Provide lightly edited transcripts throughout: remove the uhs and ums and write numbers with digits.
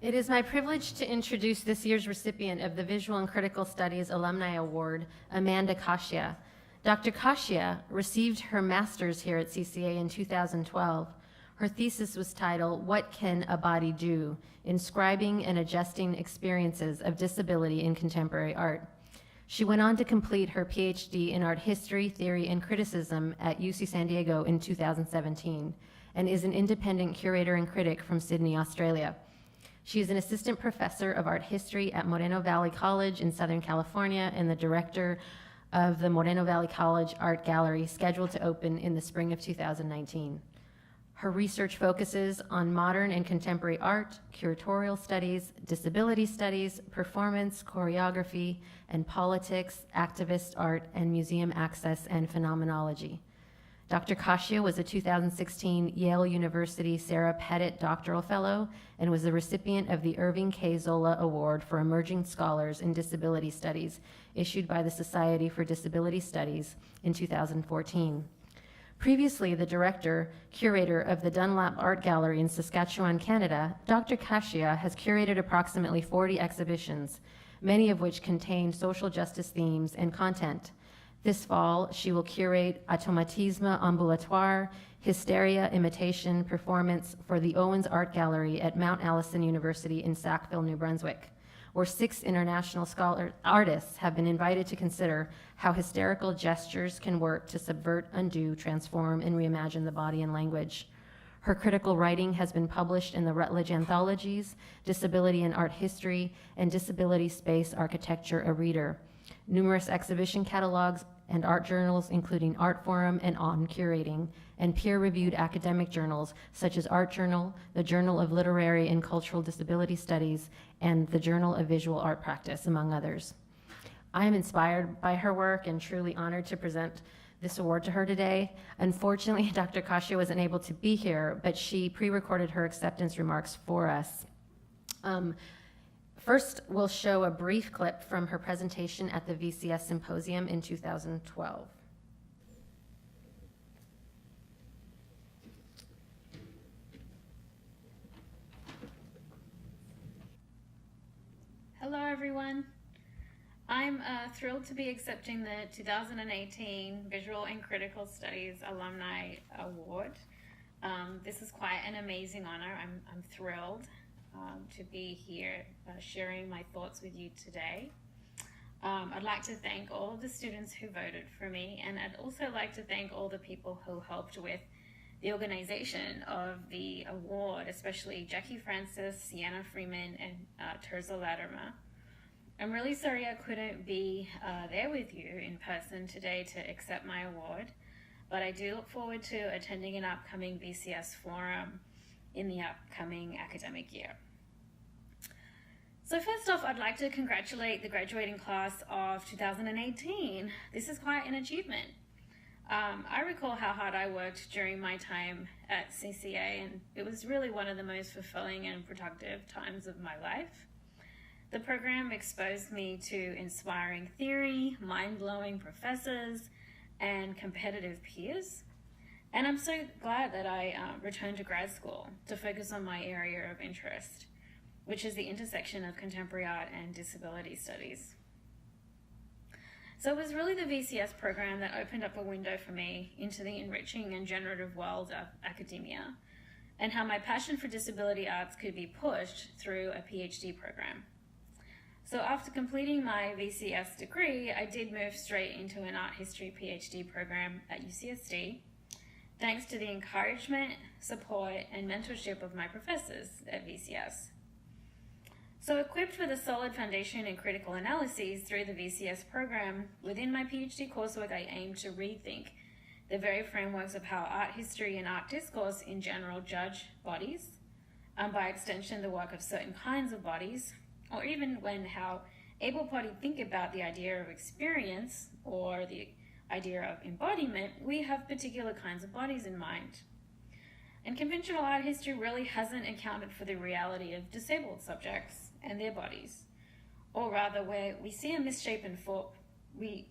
It is my privilege to introduce this year's recipient of the Visual and Critical Studies Alumni Award, Amanda Cachia. Dr. Cachia received her master's here at CCA in 2012. Her thesis was titled, "What Can a Body Do? Inscribing and Adjusting Experiences of Disability in Contemporary Art." She went on to complete her PhD in Art History, Theory, and Criticism at UC San Diego in 2017, and is an independent curator and critic from Sydney, Australia. She is an assistant professor of art history at Moreno Valley College in Southern California and the director of the Moreno Valley College Art Gallery, scheduled to open in the spring of 2019. Her research focuses on modern and contemporary art, curatorial studies, disability studies, performance, choreography, and politics, activist art, and museum access and phenomenology. Dr. Cachia was a 2016 Yale University Sarah Pettit Doctoral Fellow and was the recipient of the Irving K. Zola Award for Emerging Scholars in Disability Studies, issued by the Society for Disability Studies in 2014. Previously the director, curator of the Dunlap Art Gallery in Saskatchewan, Canada, Dr. Cachia has curated approximately 40 exhibitions, many of which contain social justice themes and content. This fall, she will curate Automatisme Ambulatoire, Hysteria Imitation Performance for the Owens Art Gallery at Mount Allison University in Sackville, New Brunswick, where 6 international artists have been invited to consider how hysterical gestures can work to subvert, undo, transform, and reimagine the body and language. Her critical writing has been published in the Rutledge Anthologies, Disability in Art History, and Disability Space Architecture, a Reader, numerous exhibition catalogs and art journals, including Art Forum and On Curating, and peer-reviewed academic journals such as Art Journal, the Journal of Literary and Cultural Disability Studies, and the Journal of Visual Art Practice, among others. I am inspired by her work and truly honored to present this award to her today. Unfortunately, Dr. Cachia wasn't able to be here, but she pre-recorded her acceptance remarks for us. First, we'll show a brief clip from her presentation at the VCS Symposium in 2012. Hello everyone. I'm thrilled to be accepting the 2018 Visual and Critical Studies Alumni Award. This is quite an amazing honor. I'm thrilled to be here sharing my thoughts with you today. I'd like to thank all of the students who voted for me, and I'd also like to thank all the people who helped with the organization of the award, especially Jackie Francis, Sienna Freeman, and Terza Latimer. I'm really sorry I couldn't be there with you in person today to accept my award, but I do look forward to attending an upcoming VCS forum in the upcoming academic year. So first off, I'd like to congratulate the graduating class of 2018. This is quite an achievement. I recall how hard I worked during my time at CCA, and it was really one of the most fulfilling and productive times of my life. The program exposed me to inspiring theory, mind-blowing professors, and competitive peers. And I'm so glad that I returned to grad school to focus on my area of interest, which is the intersection of contemporary art and disability studies. So it was really the VCS program that opened up a window for me into the enriching and generative world of academia, and how my passion for disability arts could be pushed through a PhD program. So after completing my VCS degree, I did move straight into an art history PhD program at UCSD, thanks to the encouragement, support, and mentorship of my professors at VCS. So equipped with a solid foundation in critical analyses through the VCS program, within my PhD coursework I aim to rethink the very frameworks of how art history and art discourse in general judge bodies, and by extension the work of certain kinds of bodies, or even how able-bodied think about the idea of experience or the idea of embodiment, we have particular kinds of bodies in mind. And conventional art history really hasn't accounted for the reality of disabled subjects and their bodies. Or rather, where we see a misshapen foot, we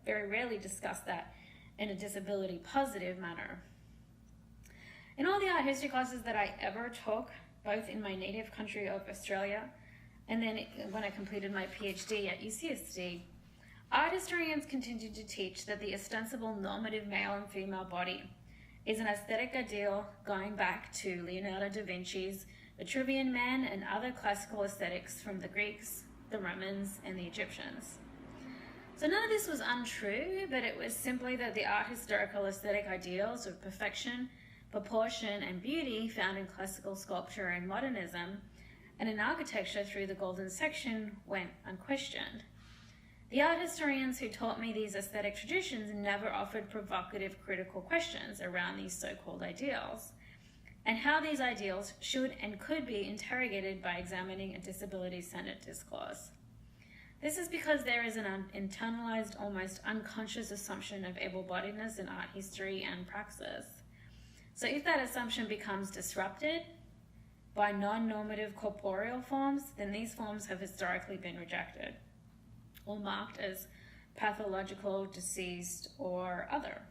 very rarely discuss that in a disability positive manner. In all the art history classes that I ever took, both in my native country of Australia and then when I completed my PhD at UCSD, art historians continued to teach that the ostensible normative male and female body is an aesthetic ideal going back to Leonardo da Vinci's Vitruvian Man and other classical aesthetics from the Greeks, the Romans, and the Egyptians. So none of this was untrue, but it was simply that the art historical aesthetic ideals of perfection, proportion, and beauty found in classical sculpture and modernism, and in architecture through the Golden Section, went unquestioned. The art historians who taught me these aesthetic traditions never offered provocative critical questions around these so-called ideals, and how these ideals should and could be interrogated by examining a disability-centered discourse. This is because there is an internalized, almost unconscious assumption of able-bodiedness in art history and praxis. So if that assumption becomes disrupted by non-normative corporeal forms, then these forms have historically been rejected or marked as pathological, deceased, or other.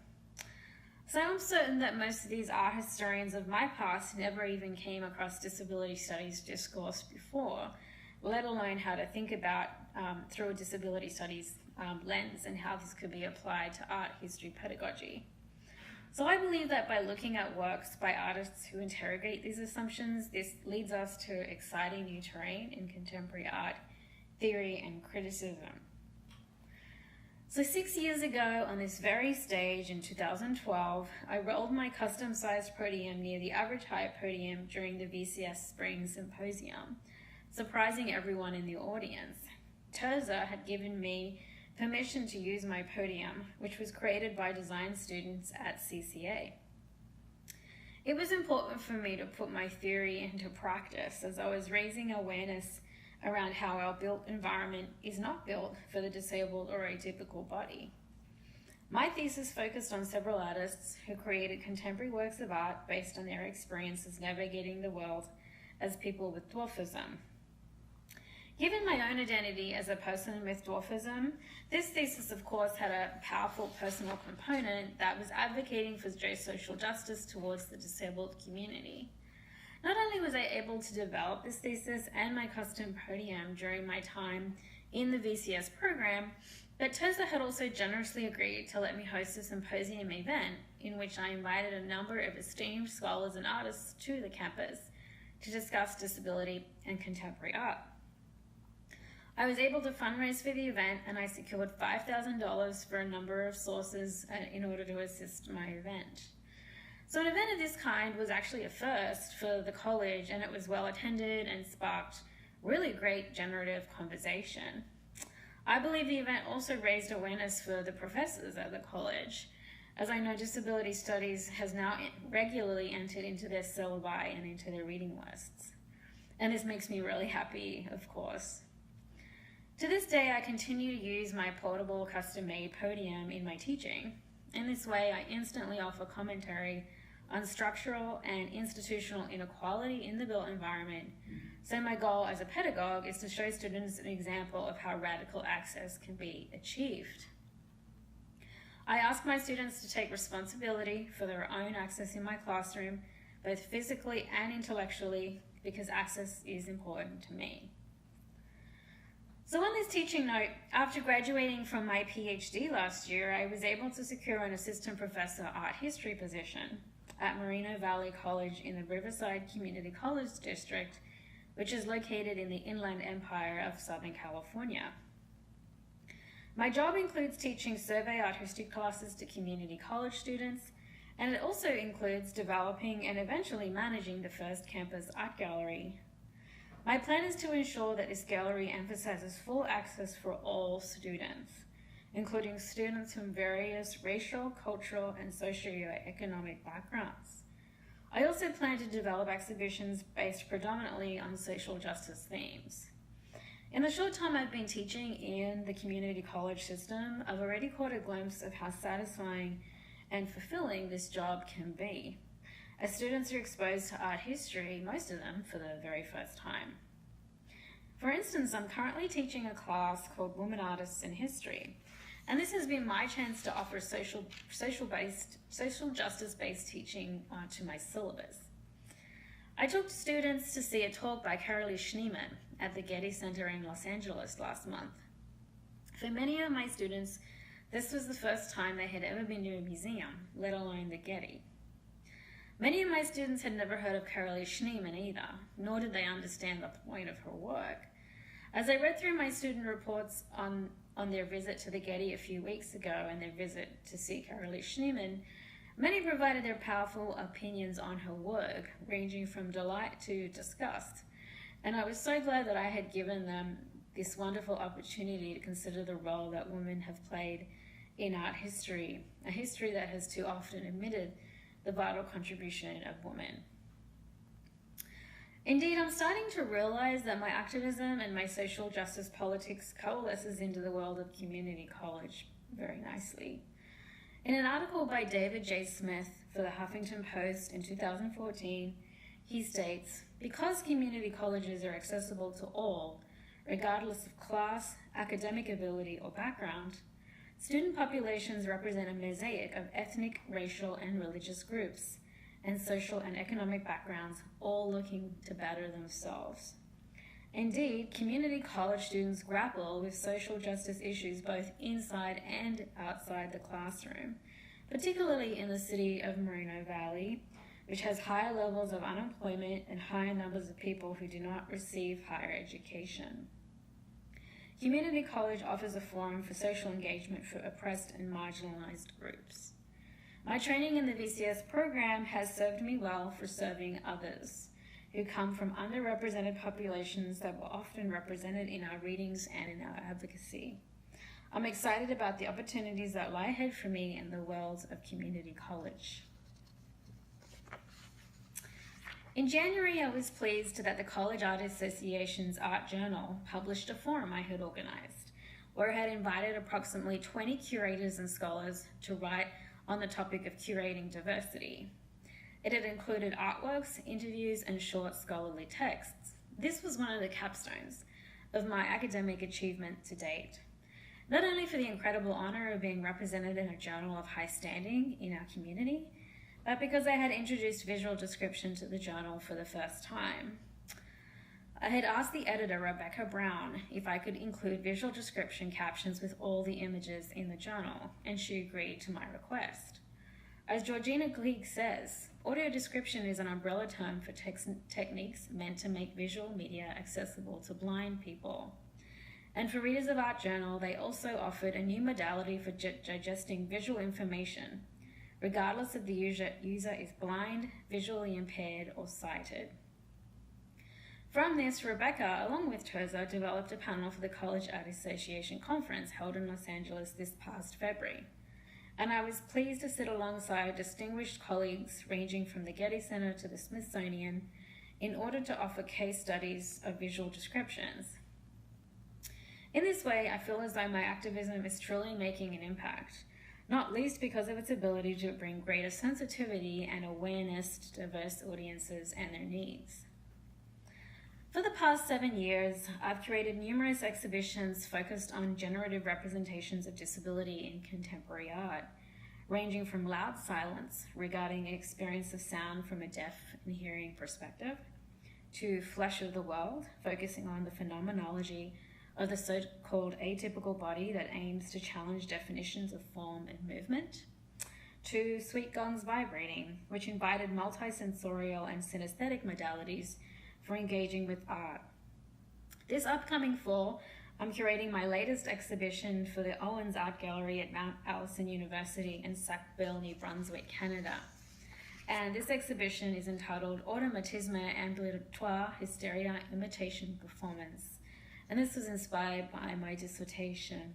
So I'm certain that most of these art historians of my past never even came across disability studies discourse before, let alone how to think about through a disability studies lens and how this could be applied to art history pedagogy. So I believe that by looking at works by artists who interrogate these assumptions, this leads us to exciting new terrain in contemporary art theory and criticism. So 6 years ago on this very stage in 2012, I rolled my custom-sized podium near the average height podium during the VCS Spring Symposium, surprising everyone in the audience. Terza had given me permission to use my podium, which was created by design students at CCA. It was important for me to put my theory into practice as I was raising awareness around how our built environment is not built for the disabled or atypical body. My thesis focused on several artists who created contemporary works of art based on their experiences navigating the world as people with dwarfism. Given my own identity as a person with dwarfism, this thesis of course had a powerful personal component that was advocating for social justice towards the disabled community. Not only was I able to develop this thesis and my custom podium during my time in the VCS program, but Terza had also generously agreed to let me host a symposium event in which I invited a number of esteemed scholars and artists to the campus to discuss disability and contemporary art. I was able to fundraise for the event and I secured $5,000 for a number of sources in order to assist my event. So an event of this kind was actually a first for the college, and it was well attended and sparked really great generative conversation. I believe the event also raised awareness for the professors at the college, as I know disability studies has now regularly entered into their syllabi and into their reading lists. And this makes me really happy, of course. To this day, I continue to use my portable custom-made podium in my teaching. In this way, I instantly offer commentary on structural and institutional inequality in the built environment. So my goal as a pedagogue is to show students an example of how radical access can be achieved. I ask my students to take responsibility for their own access in my classroom, both physically and intellectually, because access is important to me. So on this teaching note, after graduating from my PhD last year, I was able to secure an assistant professor art history position at Moreno Valley College in the Riverside Community College District, which is located in the Inland Empire of Southern California. My job includes teaching survey art history classes to community college students, and it also includes developing and eventually managing the first campus art gallery. My plan is to ensure that this gallery emphasizes full access for all students, including students from various racial, cultural, and socioeconomic backgrounds. I also plan to develop exhibitions based predominantly on social justice themes. In the short time I've been teaching in the community college system, I've already caught a glimpse of how satisfying and fulfilling this job can be, as students are exposed to art history, most of them for the very first time. For instance, I'm currently teaching a class called Women Artists in History, and this has been my chance to offer social justice-based teaching to my syllabus. I took students to see a talk by Carolee Schneemann at the Getty Center in Los Angeles last month. For many of my students, this was the first time they had ever been to a museum, let alone the Getty. Many of my students had never heard of Carolee Schneemann either, nor did they understand the point of her work. As I read through my student reports on their visit to the Getty a few weeks ago and their visit to see Carolee Schneemann, many provided their powerful opinions on her work, ranging from delight to disgust. And I was so glad that I had given them this wonderful opportunity to consider the role that women have played in art history, a history that has too often omitted the vital contribution of women. Indeed, I'm starting to realize that my activism and my social justice politics coalesces into the world of community college very nicely. In an article by David J. Smith for the Huffington Post in 2014, he states, "Because community colleges are accessible to all, regardless of class, academic ability, or background, student populations represent a mosaic of ethnic, racial, and religious groups, and social and economic backgrounds, all looking to better themselves. Indeed, community college students grapple with social justice issues both inside and outside the classroom, particularly in the city of Moreno Valley, which has higher levels of unemployment and higher numbers of people who do not receive higher education. Community college offers a forum for social engagement for oppressed and marginalized groups. My training in the VCS program has served me well for serving others who come from underrepresented populations that were often represented in our readings and in our advocacy. I'm excited about the opportunities that lie ahead for me in the world of community college." In January, I was pleased that the College Art Association's Art Journal published a forum I had organized, where it had invited approximately 20 curators and scholars to write on the topic of curating diversity. It had included artworks, interviews, and short scholarly texts. This was one of the capstones of my academic achievement to date, not only for the incredible honor of being represented in a journal of high standing in our community, but because I had introduced visual description to the journal for the first time. I had asked the editor, Rebecca Brown, if I could include visual description captions with all the images in the journal, and she agreed to my request. As Georgina Gleig says, audio description is an umbrella term for techniques meant to make visual media accessible to blind people. And for readers of Art Journal, they also offered a new modality for digesting visual information, regardless if the user is blind, visually impaired, or sighted. From this, Rebecca, along with Terza, developed a panel for the College Art Association conference held in Los Angeles this past February. And I was pleased to sit alongside distinguished colleagues ranging from the Getty Center to the Smithsonian in order to offer case studies of visual descriptions. In this way, I feel as though my activism is truly making an impact, not least because of its ability to bring greater sensitivity and awareness to diverse audiences and their needs. For the past 7 years, I've curated numerous exhibitions focused on generative representations of disability in contemporary art, ranging from loud silence regarding the experience of sound from a deaf and hearing perspective, to Flesh of the World, focusing on the phenomenology of the so-called atypical body that aims to challenge definitions of form and movement, to Sweet Gongs Vibrating, which invited multisensorial and synesthetic modalities for engaging with art. This upcoming fall, I'm curating my latest exhibition for the Owens Art Gallery at Mount Allison University in Sackville, New Brunswick, Canada. And this exhibition is entitled Automatisme Ambulatoire Hysteria Imitation Performance. And this was inspired by my dissertation.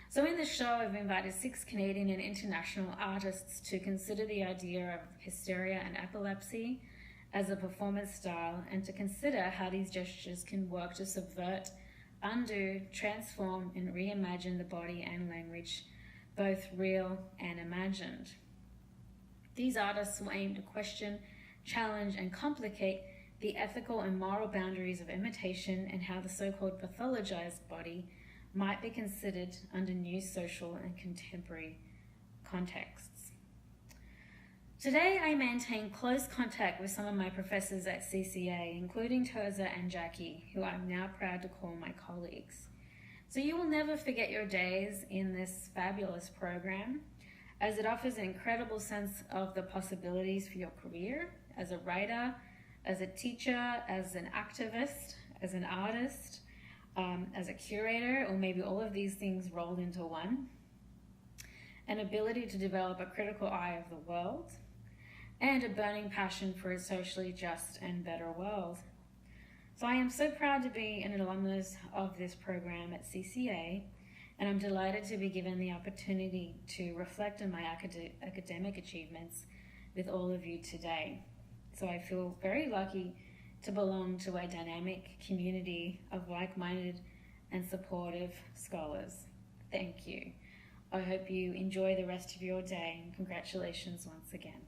So in this show, I've invited 6 Canadian and international artists to consider the idea of hysteria and epilepsy as a performance style, and to consider how these gestures can work to subvert, undo, transform, and reimagine the body and language, both real and imagined. These artists will aim to question, challenge, and complicate the ethical and moral boundaries of imitation and how the so-called pathologized body might be considered under new social and contemporary contexts. Today, I maintain close contact with some of my professors at CCA, including Toza and Jackie, who I'm now proud to call my colleagues. So you will never forget your days in this fabulous program, as it offers an incredible sense of the possibilities for your career as a writer, as a teacher, as an activist, as an artist, as a curator, or maybe all of these things rolled into one. An ability to develop a critical eye of the world, and a burning passion for a socially just and better world. So I am so proud to be an alumnus of this program at CCA, and I'm delighted to be given the opportunity to reflect on my academic achievements with all of you today. So I feel very lucky to belong to a dynamic community of like-minded and supportive scholars. Thank you. I hope you enjoy the rest of your day, and congratulations once again.